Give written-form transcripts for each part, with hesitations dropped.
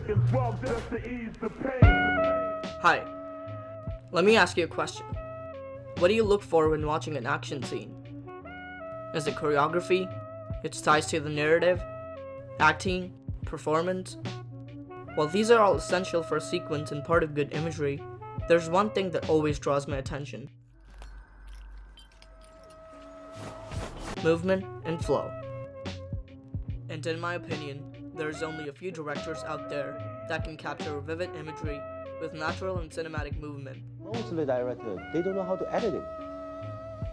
as well just to ease the pain. Hi, let me ask you a question. What do you look for when watching an action scene? Is it choreography, its ties to the narrative, acting, performance? While these are all essential for a sequence and part of good imagery, there's one thing that always draws my attention. Movement and flow. And in my opinion, there's only a few directors out there that can capture vivid imagery with natural and cinematic movement. Most of the directors, they don't know how to edit it.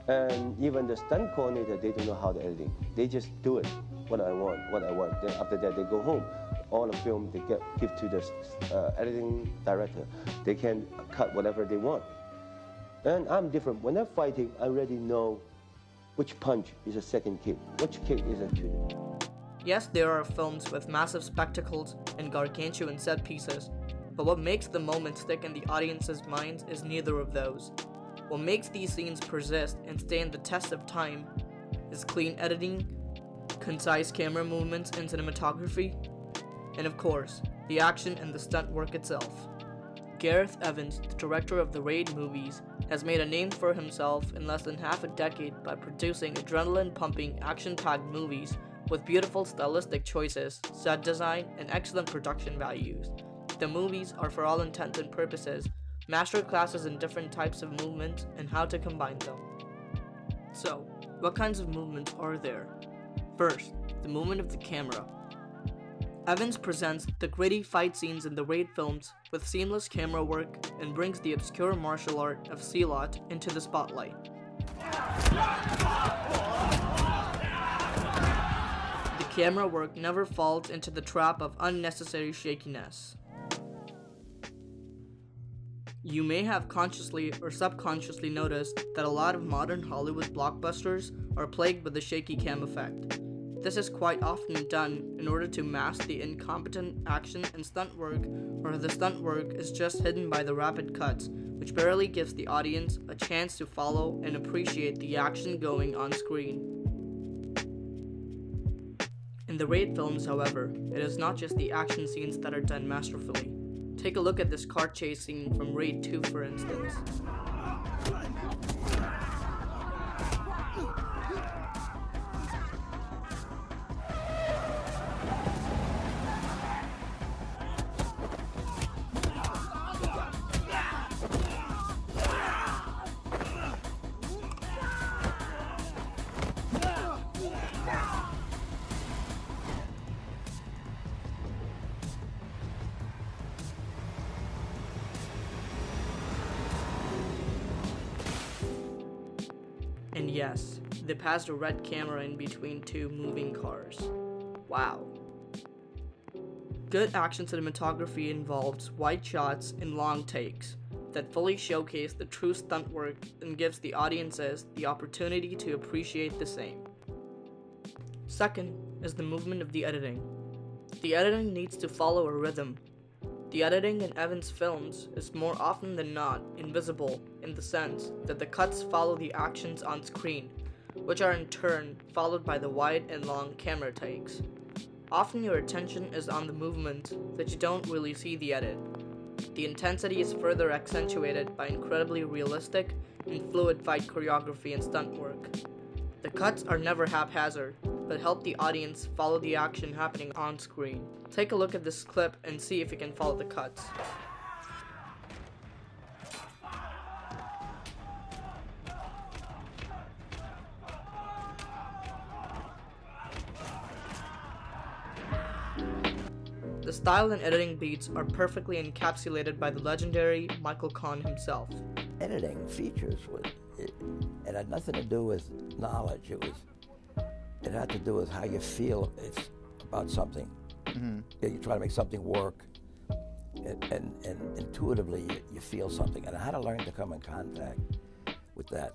And even the stunt coordinator, they don't know how to edit it. They just do it, what I want. Then after that, they go home. All the film they give to the editing director. They can cut whatever they want. And I'm different. When I'm fighting, I already know which punch is a second kick, which kick is a two. Yes, there are films with massive spectacles and gargantuan set pieces, but what makes the moment stick in the audience's minds is neither of those. What makes these scenes persist and stand the test of time is clean editing, concise camera movements and cinematography, and of course, the action and the stunt work itself. Gareth Evans, the director of the Raid movies, has made a name for himself in less than half a decade by producing adrenaline-pumping, action-packed movies with beautiful stylistic choices, set design, and excellent production values. The movies are, for all intents and purposes, masterclasses in different types of movements and how to combine them. So, what kinds of movements are there? First, the movement of the camera. Evans presents the gritty fight scenes in the Raid films with seamless camera work and brings the obscure martial art of Silat into the spotlight. The camera work never falls into the trap of unnecessary shakiness. You may have consciously or subconsciously noticed that a lot of modern Hollywood blockbusters are plagued with the shaky cam effect. This is quite often done in order to mask the incompetent action and stunt work, or the stunt work is just hidden by the rapid cuts, which barely gives the audience a chance to follow and appreciate the action going on screen. In the Raid films, however, it is not just the action scenes that are done masterfully. Take a look at this car chase scene from Raid 2, for instance. And yes, they passed a red camera in between two moving cars. Wow. Good action cinematography involves wide shots and long takes that fully showcase the true stunt work and gives the audiences the opportunity to appreciate the same. Second is the movement of the editing. The editing needs to follow a rhythm. The editing in Evans' films is more often than not invisible in the sense that the cuts follow the actions on screen, which are in turn followed by the wide and long camera takes. Often your attention is on the movement that you don't really see the edit. The intensity is further accentuated by incredibly realistic and fluid fight choreography and stunt work. The cuts are never haphazard, but help the audience follow the action happening on screen. Take a look at this clip and see if you can follow the cuts. The style and editing beats are perfectly encapsulated by the legendary Michael Kahn himself. Editing features it had nothing to do with knowledge. It had to do with how you feel it's about something. Mm-hmm. You try to make something work, and intuitively you feel something, and how to learn to come in contact with that.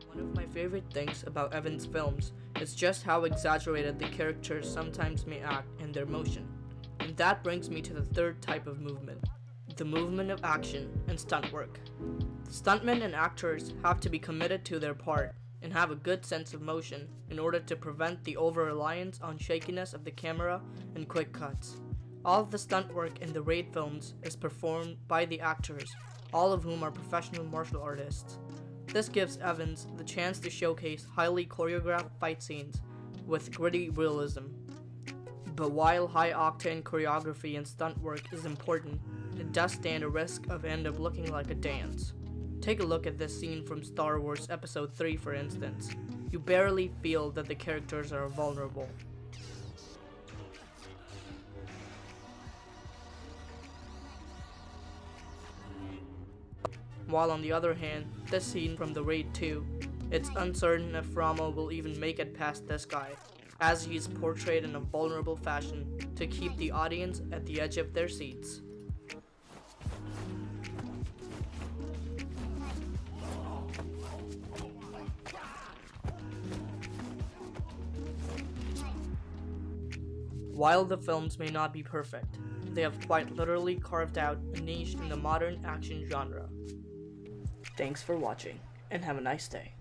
One of my favorite things about Evans' films is just how exaggerated the characters sometimes may act in their motion. And that brings me to the third type of movement, the movement of action and stunt work. The stuntmen and actors have to be committed to their part and have a good sense of motion in order to prevent the over-reliance on shakiness of the camera and quick cuts. All of the stunt work in the Raid films is performed by the actors, all of whom are professional martial artists. This gives Evans the chance to showcase highly choreographed fight scenes with gritty realism. But while high-octane choreography and stunt work is important, it does stand a risk of end up looking like a dance. Take a look at this scene from Star Wars Episode 3 for instance. You barely feel that the characters are vulnerable. While on the other hand, this scene from the Raid 2, it's uncertain if Rama will even make it past this guy, as he is portrayed in a vulnerable fashion to keep the audience at the edge of their seats. While the films may not be perfect, they have quite literally carved out a niche in the modern action genre. Thanks for watching, and have a nice day.